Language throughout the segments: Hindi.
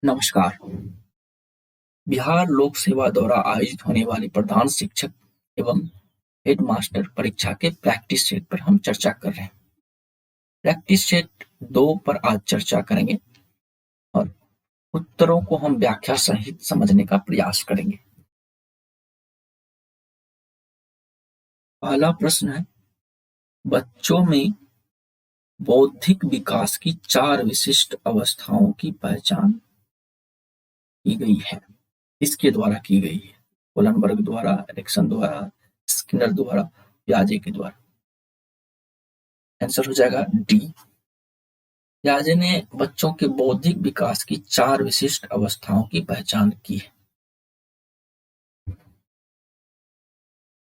नमस्कार। बिहार लोक सेवा द्वारा आयोजित होने वाली प्रधान शिक्षक एवं हेडमास्टर परीक्षा के प्रैक्टिस सेट पर हम चर्चा कर रहे हैं। प्रैक्टिस सेट 2 पर आज चर्चा करेंगे और उत्तरों को हम व्याख्या सहित समझने का प्रयास करेंगे। पहला प्रश्न है, बच्चों में बौद्धिक विकास की 4 विशिष्ट अवस्थाओं की पहचान की गई है। किसके द्वारा की गई है? कोलनबर्ग द्वारा, एरिक्सन द्वारा, स्किनर द्वारा, पियाजे के द्वारा। आंसर हो जाएगा डी। पियाजे ने बच्चों के बौद्धिक विकास की 4 विशिष्ट अवस्थाओं की पहचान की है।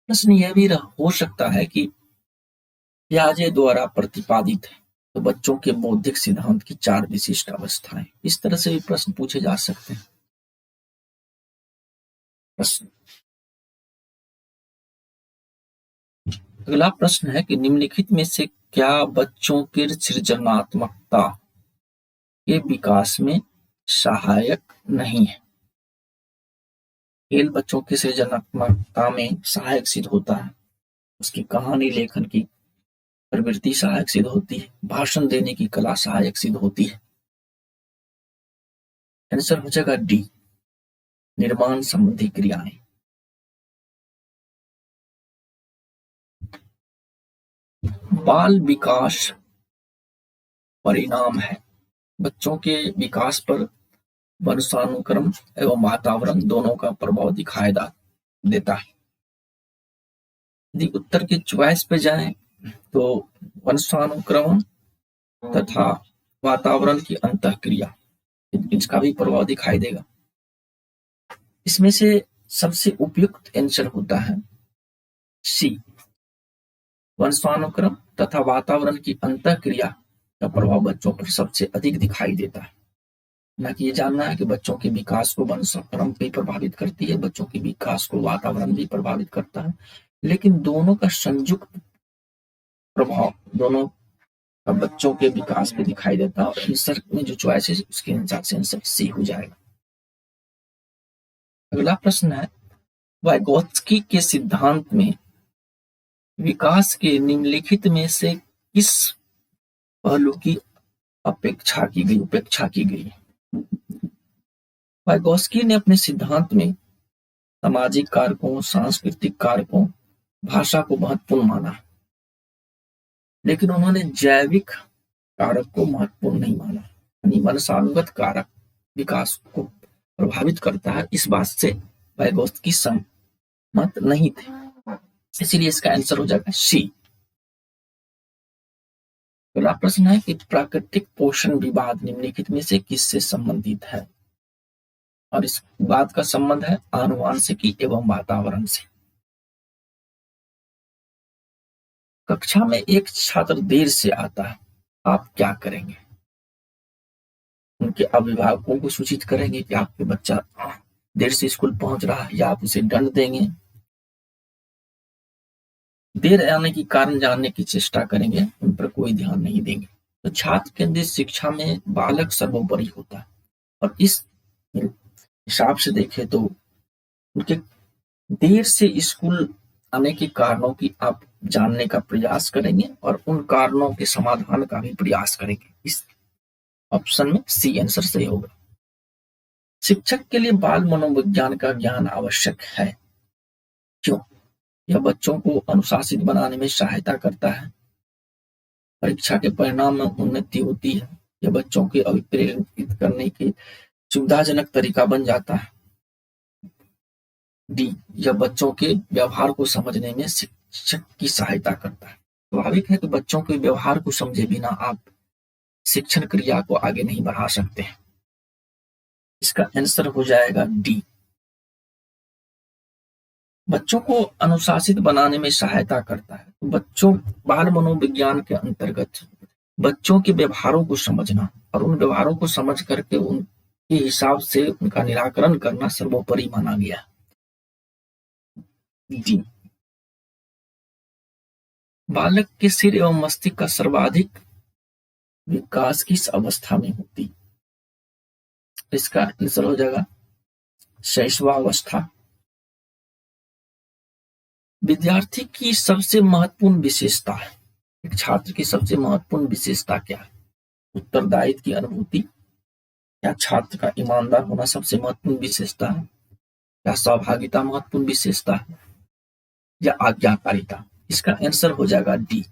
प्रश्न यह भी हो सकता है कि पियाजे द्वारा प्रतिपादित है तो बच्चों के बौद्धिक सिद्धांत की 4 विशिष्ट अवस्थाएं। इस तरह से भी प्रश्न पूछे जा सकते हैं। प्रश्न अगला प्रश्न है कि निम्नलिखित में से क्या बच्चों की सृजनात्मकता के विकास में सहायक नहीं है? खेल बच्चों की सृजनात्मकता में सहायक सिद्ध होता है। उसकी कहानी लेखन की प्रवृत्ति सहायक सिद्ध होती है। भाषण देने की कला सहायक सिद्ध होती है। आंसर हो जाएगा डी, निर्माण संबंधी क्रियाएं। बाल विकास परिणाम है। बच्चों के विकास पर वंशानुक्रम एवं वातावरण दोनों का प्रभाव दिखाई देता है। यदि उत्तर के चॉइस पे जाएं तो वंशानुक्रम तथा वातावरण की अंतःक्रिया, इसका भी प्रभाव दिखाई देगा। इसमें से सबसे उपयुक्त आंसर होता है सी, वंशानुक्रम तथा वातावरण की अंतःक्रिया का प्रभाव बच्चों पर सबसे अधिक दिखाई देता है। ना कि ये जानना है कि बच्चों के विकास को वंशानुक्रम भी प्रभावित करती है, बच्चों के विकास को वातावरण भी प्रभावित करता है, लेकिन दोनों का संयुक्त प्रभाव दोनों का बच्चों के विकास पे दिखाई देता है। और आंसर में जो चॉइस है उसके हिसाब से आंसर सी हो जाएगा। अगला प्रश्न है, वाइगोत्स्की के सिद्धांत में विकास के निम्नलिखित में से किस पहलू की उपेक्षा की गई? वाइगोत्स्की ने अपने सिद्धांत में सामाजिक कारकों, सांस्कृतिक कारकों, भाषा को महत्वपूर्ण माना, लेकिन उन्होंने जैविक कारक को महत्वपूर्ण नहीं माना। यानी वंशानुगत कारक विकास को प्रभावित करता है, इस बात से वाइगोत्स्की सहमत नहीं थे। इसीलिए इसका आंसर हो जाएगा सी। अगला प्रश्न है कि प्राकृतिक पोषण विवाद निम्नलिखित में से किससे संबंधित है? और इस बात का संबंध है आनुवांशिकी एवं वातावरण से। कक्षा में एक छात्र देर से आता है, आप क्या करेंगे? उनके अभिभावकों को सूचित करेंगे कि आपके बच्चा देर से स्कूल पहुंच रहा है, या आप उसे दंड देंगे? देर आने की कारण जानने की चेष्टा करेंगे, उन पर कोई ध्यान नहीं देंगे। तो छात्र केंद्रित शिक्षा में बालक सर्वोपरि होता है, और इस हिसाब से देखें तो उनके देर से स्कूल आने के कारणों की आप जानने का प्रयास करेंगे और उन कारणों के समाधान का भी प्रयास करेंगे। इस ऑप्शन में सी आंसर सही होगा। शिक्षक के लिए बाल मनोविज्ञान का ज्ञान आवश्यक है। क्यों? यह बच्चों को अनुशासित बनाने में सहायता करता है। परीक्षा के परिणाम में उन्नति होती है। यह बच्चों के अभिप्रेरित करने के सुविधाजनक तरीका बन जाता है। डी, यह बच्चों के व्यवहार को समझने में शिक्षक की सहायता करता है। स्वाभाविक है कि बच्चों के व्यवहार को समझे बिना आप शिक्षण क्रिया को आगे नहीं बढ़ा सकते हैं। इसका आंसर हो जाएगा डी। बच्चों को अनुशासित बनाने में सहायता करता है। तो बच्चों बाल मनोविज्ञान के अंतर्गत बच्चों के व्यवहारों को समझना और उन व्यवहारों को समझ करके उनके हिसाब से उनका निराकरण करना सर्वोपरि माना गया। डी, बालक के सिर एवं मस्तिष्क का सर्वाधिक विकास किस अवस्था में होती? इसका आंसर हो जाएगा शैशवावस्था। विद्यार्थी की सबसे महत्वपूर्ण विशेषता है, एक छात्र की सबसे महत्वपूर्ण विशेषता क्या है? उत्तरदायित्व की अनुभूति, क्या छात्र का ईमानदार होना सबसे महत्वपूर्ण विशेषता है, क्या सहभागिता महत्वपूर्ण विशेषता है, या आज्ञाकारिता? इसका आंसर हो जाएगा डी।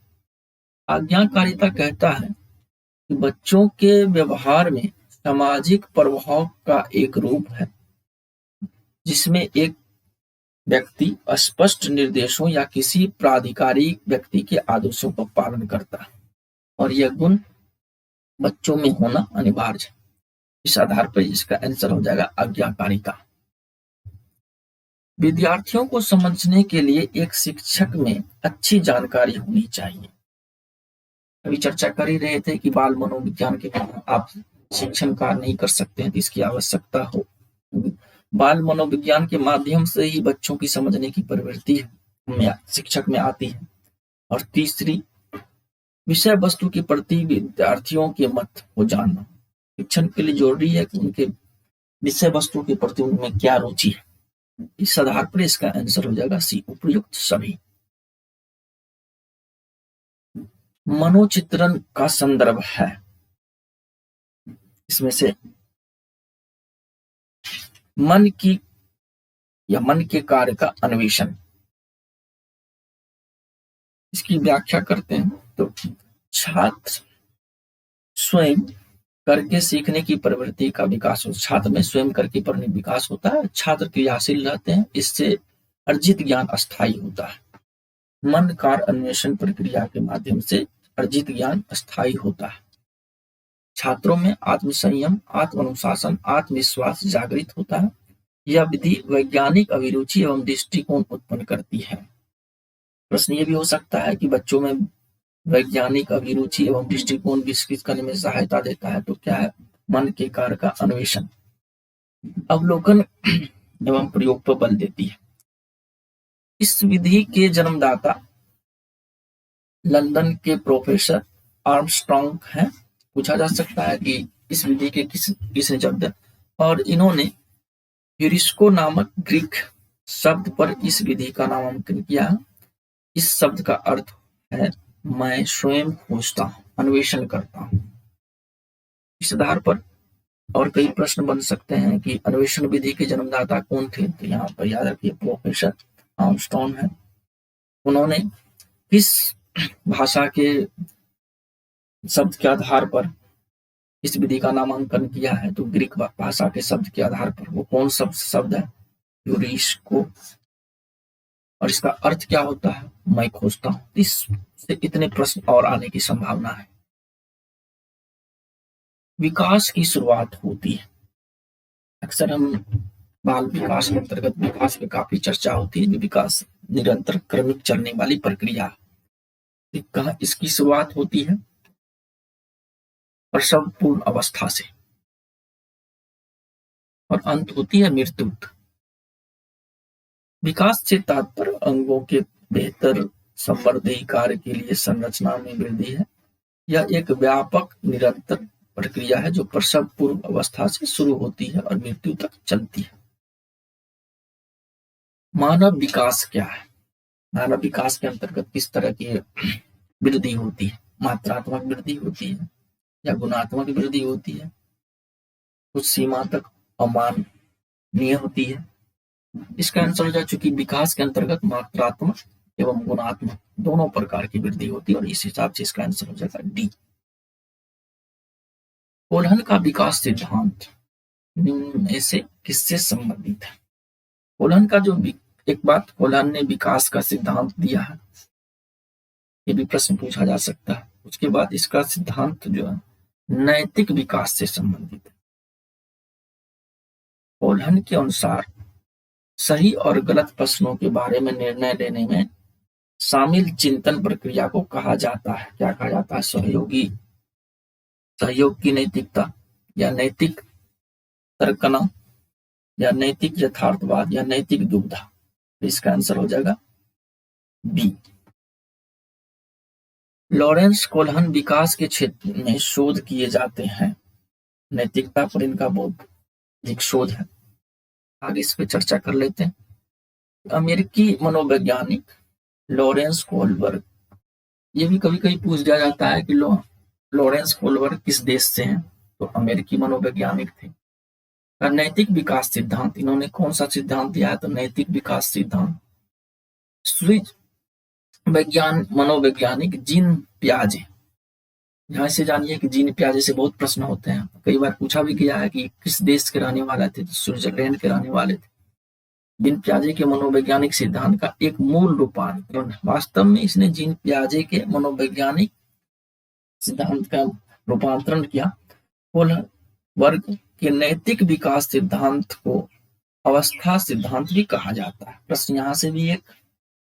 आज्ञाकारिता कहता है कि बच्चों के व्यवहार में सामाजिक प्रभाव का एक रूप है जिसमें एक व्यक्ति स्पष्ट निर्देशों या किसी प्राधिकारिक व्यक्ति के आदेशों का पालन करता है और यह गुण बच्चों में होना अनिवार्य है। इस आधार पर इसका आंसर हो जाएगा आज्ञाकारिता। विद्यार्थियों को समझने के लिए एक शिक्षक में अच्छी जानकारी होनी चाहिए। अभी चर्चा कर ही रहे थे कि बाल मनोविज्ञान के कारण आप शिक्षण कार्य नहीं कर सकते हैं, तो इसकी आवश्यकता हो। बाल मनोविज्ञान के माध्यम से ही बच्चों की समझने की प्रवृत्ति शिक्षक में आती है। और तीसरी, विषय वस्तु के प्रति विद्यार्थियों के मत को जानना शिक्षण के लिए जरूरी है कि उनके विषय वस्तु के प्रति उनमें क्या रुचि है। इस आधार पर इसका आंसर हो जाएगा सी, उपयुक्त सभी। मनोचित्रण का संदर्भ है, इसमें से मन की या मन के कार्य का अन्वेषण, इसकी व्याख्या करते हैं तो छात्र स्वयं करके सीखने की प्रवृत्ति का विकास हो, छात्र में स्वयं करके पढ़ने विकास होता है, छात्र क्रियाशील रहते हैं, इससे अर्जित ज्ञान अस्थायी होता है। मन कार्य अन्वेषण प्रक्रिया के माध्यम से अर्जित ज्ञान अस्थायी होता है। छात्रों में आत्मसंयम, आत्मानुशासन, आत्मविश्वास जागृत होता है। यह विधि वैज्ञानिक अभिरुचि एवं दृष्टिकोण उत्पन्न करती है। प्रश्न ये भी हो सकता है कि बच्चों में वैज्ञानिक अभिरुचि एवं दृष्टिकोण विकसित करने में सहायता देता है, तो क्या है? मन के कार्य का अन्वेषण, अवलोकन एवं प्रयोग पर बल देती है। इस विधि के जन्मदाता लंदन के प्रोफेसर आर्मस्ट्रॉन्ग हैं। पूछा जा सकता है कि इस विधि के किसने जन्म दिया, और इन्होंने ह्यूरिस्को नामक ग्रीक शब्द पर इस विधि का नामांकन किया। इस शब्द का अर्थ है मैं स्वयं खोजता हूं, अन्वेषण करता हूं। इस आधार पर और कई प्रश्न बन सकते हैं कि अन्वेषण विधि के जन्मदाता कौन थे, तो यहाँ पर याद रखिए प्रोफेसर आर्मस्ट्रॉन्ग है। उन्होंने किस भाषा के शब्द के आधार पर इस विधि का नामांकन किया है, तो ग्रीक भाषा के शब्द के आधार पर। वो कौन शब्द है? ह्यूरिस्को। और इसका अर्थ क्या होता है? मैं खोजता हूं। इससे इतने प्रश्न और आने की संभावना है। विकास की शुरुआत होती है, अक्सर हम बाल विकास के अंतर्गत विकास पे काफी चर्चा होती है। विकास निरंतर क्रमिक चलने वाली प्रक्रिया, कहाँ इसकी शुरुआत होती है? प्रसव पूर्ण अवस्था से, और अंत होती है मृत्यु। विकास से तात्पर्य अंगों के बेहतर संवर्धन कार्य के लिए संरचना में वृद्धि है। यह एक व्यापक निरंतर प्रक्रिया है जो प्रसव पूर्व अवस्था से शुरू होती है और मृत्यु तक चलती है। मानव विकास क्या है? मानव विकास के अंतर्गत किस तरह की वृद्धि होती है? मात्रात्मक वृद्धि होती है या गुणात्मक वृद्धि होती है? कुछ सीमा तक अमाननीय होती है। इसका आंसर हो जाए, चूंकि विकास के अंतर्गत मात्रात्मक एवं गुणात्मक दोनों प्रकार की वृद्धि होती है, और इस हिसाब से इसका आंसर हो जाएगा डी। कोल्हन का विकास सिद्धांत निम्न से किससे संबंधित है? कोल्हन का जो एक बात, कोल्हन ने विकास का सिद्धांत दिया है, ये भी प्रश्न पूछा जा सकता है। उसके बाद इसका सिद्धांत जो है नैतिक विकास से संबंधित है। कोल्हन के अनुसार सही और गलत प्रश्नों के बारे में निर्णय लेने में शामिल चिंतन प्रक्रिया को कहा जाता है, क्या कहा जाता है? सहयोग की नैतिकता, या नैतिक तर्कना, या नैतिक यथार्थवाद, या नैतिक दुविधा। इसका आंसर हो जाएगा बी। लॉरेंस कोल्हन विकास के क्षेत्र में शोध किए जाते हैं। नैतिकता पर इनका बहुत एक शोध है, आगे इस पे चर्चा कर लेते हैं। अमेरिकी मनोवैज्ञानिक लॉरेंस कोहलबर्ग, ये भी कभी-कभी पूछ दिया जाता है कि लॉरेंस कोहलबर्ग किस देश से हैं? तो अमेरिकी मनोवैज्ञानिक थे। नैतिक विकास सिद्धांत, इन्होंने कौन सा सिद्धांत दिया है? तो नैतिक विकास सिद्धांत। स्विस मनोवैज्ञानिक जीन पियाजे, यहाँ से जानिए कि जीन पियाजे से बहुत प्रश्न होते हैं, कई बार पूछा भी गया है कि किस देश के रहने वाले थे? तो स्विट्जरलैंड के रहने वाले थे। जीन पियाजे के मनोवैज्ञानिक सिद्धांत का एक मूल रूपांतरण, वास्तव में इसने जीन पियाजे के मनोवैज्ञानिक सिद्धांत का रूपांतरण किया। कोहलबर्ग के नैतिक विकास सिद्धांत को अवस्था सिद्धांत भी कहा जाता है। प्रश्न यहाँ से भी एक,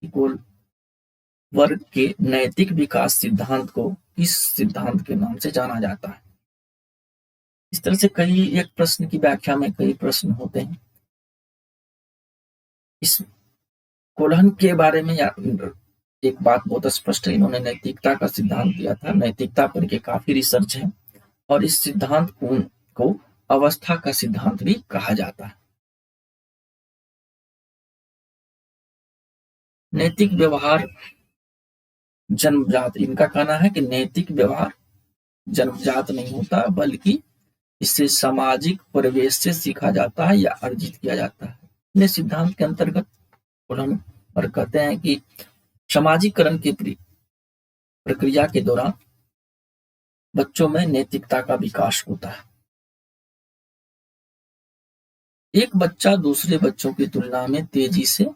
कोहलबर्ग के नैतिक विकास सिद्धांत को किस सिद्धांत के नाम से जाना जाता है? इस तरह से कई, एक प्रश्न की व्याख्या में कई प्रश्न होते हैं। इस कोल्हन के बारे में एक बात बहुत स्पष्ट है, इन्होंने नैतिकता का सिद्धांत दिया था। नैतिकता पर के काफी रिसर्च है और इस सिद्धांत को अवस्था का सिद्धांत भी कहा जाता है। नैतिक व्यवहार जन्मजात, इनका कहना है कि नैतिक व्यवहार जन्मजात नहीं होता, बल्कि इसे सामाजिक परिवेश से सीखा जाता है या अर्जित किया जाता है। इस सिद्धांत के अंतर्गत कोहलबर्ग कहते हैं कि सामाजिकरण की प्रक्रिया के दौरान बच्चों में नैतिकता का विकास होता है। एक बच्चा दूसरे बच्चों की तुलना में तेजी से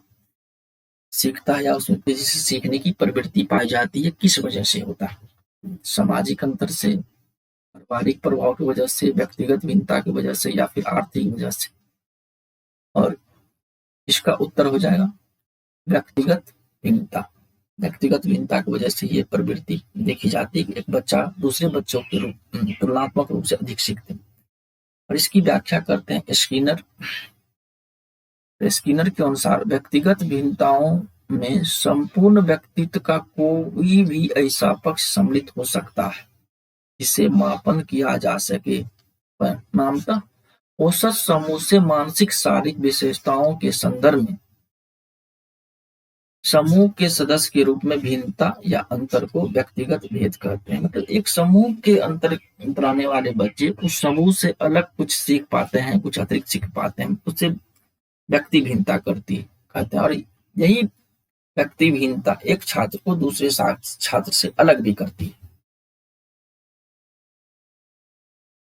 सीखता है या उसमें तेजी से सीखने की प्रवृत्ति पाई जाती है, किस वजह से होता है? सामाजिक अंतर से, पारिवारिक प्रभाव की वजह से, व्यक्तिगत भिन्नता की वजह से, या फिर आर्थिक वजह से? और इसका उत्तर हो जाएगा व्यक्तिगत भिन्नता। व्यक्तिगत भिन्नता की वजह से ये प्रवृत्ति देखी जाती है कि एक बच्चा दूसरे बच्चों के तुलनात्मक रूप से अधिक सीखते हैं। और इसकी व्याख्या करते हैं स्किनर। स्किनर के अनुसार व्यक्तिगत भिन्नताओं में संपूर्ण व्यक्तित्व का कोई भी ऐसा पक्ष सम्मिलित हो सकता है जिसे मापन किया जा सके। परिणामतः औसत समूह से मानसिक शारीरिक विशेषताओं के संदर्भ में समूह के सदस्य के रूप में भिन्नता या अंतर को व्यक्तिगत भेद कहते हैं। मतलब एक समूह के अंतर्गत आने वाले बच्चे उस समूह से अलग कुछ सीख पाते हैं, कुछ अतिरिक्त सीख पाते हैं, उससे व्यक्ति भिन्नता कहते हैं। और यही व्यक्ति भिन्नता एक छात्र को दूसरे छात्र से अलग भी करती है।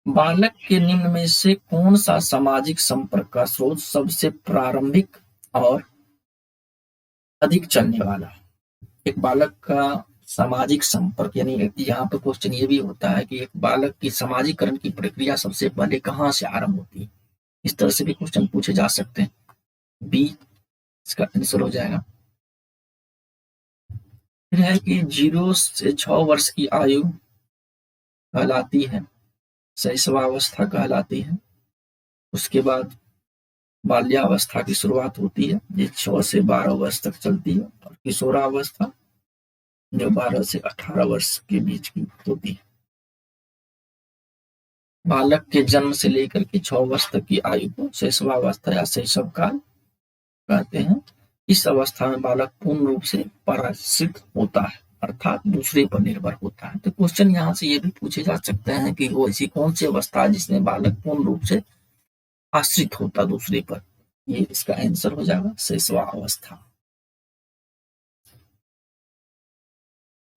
बालक के निम्न में से कौन सा सामाजिक संपर्क का स्रोत सबसे प्रारंभिक और अधिक चलने वाला? एक बालक का सामाजिक संपर्क, यानी यहाँ पर क्वेश्चन ये भी होता है कि एक बालक की सामाजिकरण की प्रक्रिया सबसे पहले कहाँ से आरंभ होती है? इस तरह से भी क्वेश्चन पूछे जा सकते हैं। बी इसका आंसर हो जाएगा। फिर है कि 0 से 6 वर्ष की आयु कहलाती है शैशवावस्था कहलाती है। उसके बाद बाल्यावस्था की शुरुआत होती है, ये 6 से 12 वर्ष तक चलती है। और किशोरावस्था जो 12 से 18 वर्ष के बीच की होती है। बालक के जन्म से लेकर के 6 वर्ष तक की आयु को शैशवावस्था या शैशव काल कहते हैं। इस अवस्था में बालक पूर्ण रूप से पराश्रित होता है, अर्थात दूसरे पर निर्भर होता है। तो क्वेश्चन यहाँ से ये भी पूछे जा सकते हैं कि वो ऐसी कौन सी अवस्था है जिसमें बालक पूर्ण रूप से आश्रित होता दूसरे पर? ये इसका आंसर हो जाएगा शैशवावस्था।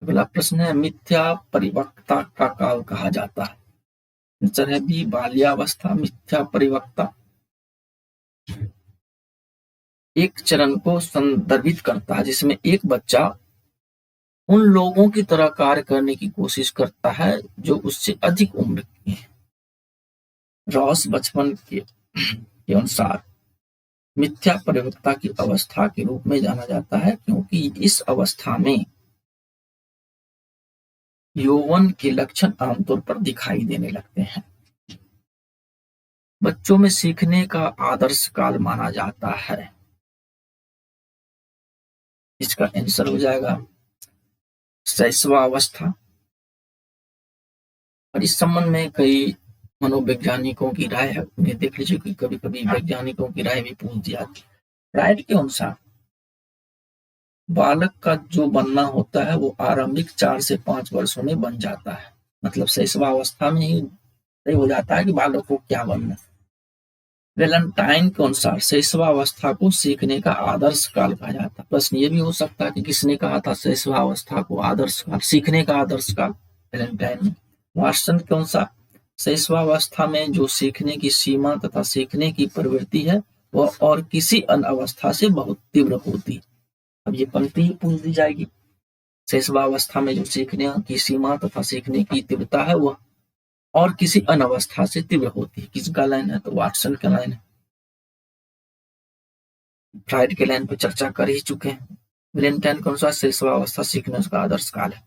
अगला प्रश्न है, मिथ्या परिपक्वता का काल कहा जाता है? आंसर है बी बाल्यावस्था। मिथ्या परिपक्वता एक चरण को संदर्भित करता है जिसमें एक बच्चा उन लोगों की तरह कार्य करने की कोशिश करता है जो उससे अधिक उम्र के हैं। रॉस बचपन के अनुसार मिथ्या परिपक्वता की अवस्था के रूप में जाना जाता है, क्योंकि इस अवस्था में यौवन के लक्षण आमतौर पर दिखाई देने लगते हैं। बच्चों में सीखने का आदर्श काल माना जाता है। इसका आंसर हो जाएगा शैशवावस्था। और इस संबंध में कई मनोवैज्ञानिकों की राय है, उन्हें देख लीजिए कि कभी-कभी वैज्ञानिकों की राय भी पूछ दी जाती है। फ्राइड के अनुसार बालक का जो बनना होता है वो आरंभिक 4 से 5 वर्षों में बन जाता है। मतलब शैशवावस्था में ही तय हो जाता है कि बालक को क्या बनना है। वैलेंटाइन के अनुसार शैशवावस्था को सीखने का आदर्श काल कहा जाता है। प्रश्न ये भी हो सकता है कि किसने कहा था शैशवावस्था को आदर्श काल, सीखने का आदर्श काल? वैलेंटाइन ने। वाटसन के अनुसार शैशवावस्था में जो सीखने की सीमा तथा सीखने की प्रवृत्ति है वह और किसी अन्य अवस्था से बहुत तीव्र होती है। अब ये पंक्ति ही पूछ दी जाएगी। शैशवावस्था में जो सीखने की सीमा तथा सीखने की तीव्रता है वह और किसी अन्य अवस्था से तीव्र होती है। किसका लाइन है? तो वाटसन का लाइन है। फ्राइड के लाइन पर चर्चा कर ही चुके हैं। वैलेंटाइन के अनुसार शैशवावस्था सीखने का आदर्श काल है।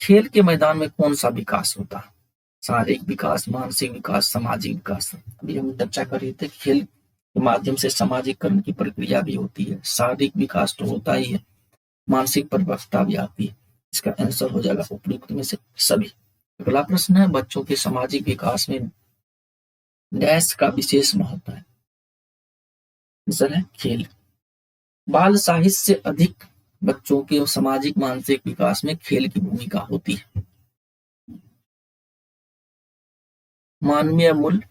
खेल के मैदान में कौन सा विकास होता है? शारीरिक विकास, मानसिक विकास, सामाजिक विकास। अभी हम चर्चा कर रहे थे खेल के माध्यम से सामाजिकरण की प्रक्रिया भी होती है, शारीरिक विकास तो होता ही है, मानसिक परिपक्वता भी आती है। इसका आंसर हो जाएगा उपयुक्त में से सभी। अगला प्रश्न है, बच्चों के सामाजिक विकास में डैश का विशेष महत्व है। आंसर है खेल। बाल साहित्य से अधिक बच्चों के सामाजिक मानसिक विकास में खेल की भूमिका होती है। मानवीय मूल्य,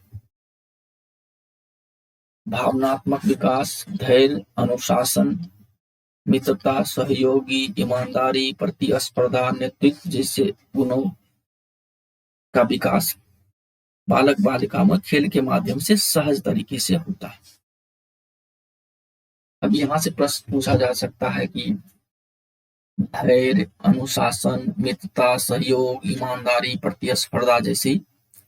भावनात्मक विकास, धैर्य, अनुशासन, मित्रता, सहयोगी, ईमानदारी, प्रतिस्पर्धा, नेतृत्व जैसे गुणों का विकास बालक बालिका में खेल के माध्यम से सहज तरीके से होता है। अब यहाँ से प्रश्न पूछा जा सकता है कि धैर्य, अनुशासन, मित्रता, सहयोग, ईमानदारी, प्रतिस्पर्धा जैसी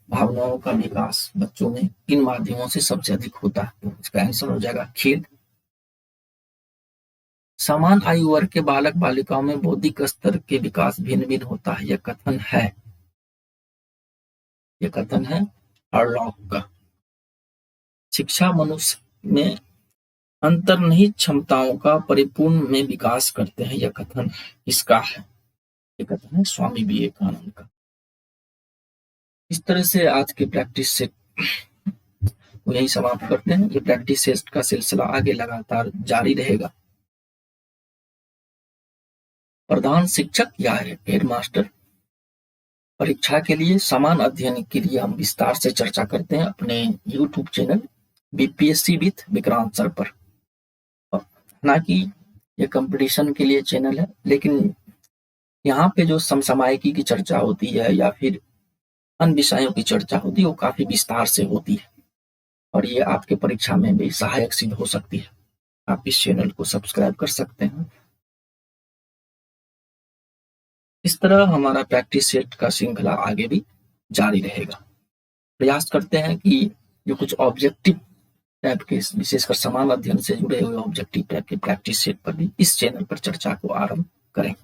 भावनाओं का विकास बच्चों में किन माध्यमों से सबसे अधिक होता है? तो इसका आंसर हो जाएगा खेल। समान आयु वर्ग के बालक बालिकाओं में बौद्धिक स्तर के विकास भिन्न भिन्न होता है। यह कथन है हरलॉक का। शिक्षा मनुष्य में अंतर्निहित क्षमताओं का परिपूर्ण में विकास करते हैं। यह कथन किसका है? यह कथन है स्वामी विवेकानंद का। इस तरह से आज के प्रैक्टिस सेट को यही समाप्त करते हैं। ये प्रैक्टिस सेट का सिलसिला आगे लगातार जारी रहेगा। प्रधान शिक्षक या हेडमास्टर परीक्षा के लिए समान अध्ययन के लिए हम विस्तार से चर्चा करते हैं अपने YouTube channel BPSC with Vikrant sir पर। हालांकि ये कंपटीशन के लिए चैनल है, लेकिन यहाँ पे जो समसामयिकी की चर्चा होती है या फिर अन्य विषयों की चर्चा होती है वो काफी विस्तार से होती है और ये आपके परीक्षा में भी सहायक सिद्ध हो सकती है। आप इस चैनल को सब्सक्राइब कर सकते हैं। इस तरह हमारा प्रैक्टिस सेट का श्रृंखला आगे भी जारी रहेगा। प्रयास करते हैं कि जो कुछ ऑब्जेक्टिव टाइप के, विशेषकर समान अध्ययन से जुड़े हुए ऑब्जेक्टिव टाइप के प्रैक्टिस सेट पर भी इस चैनल पर चर्चा को आरंभ करें।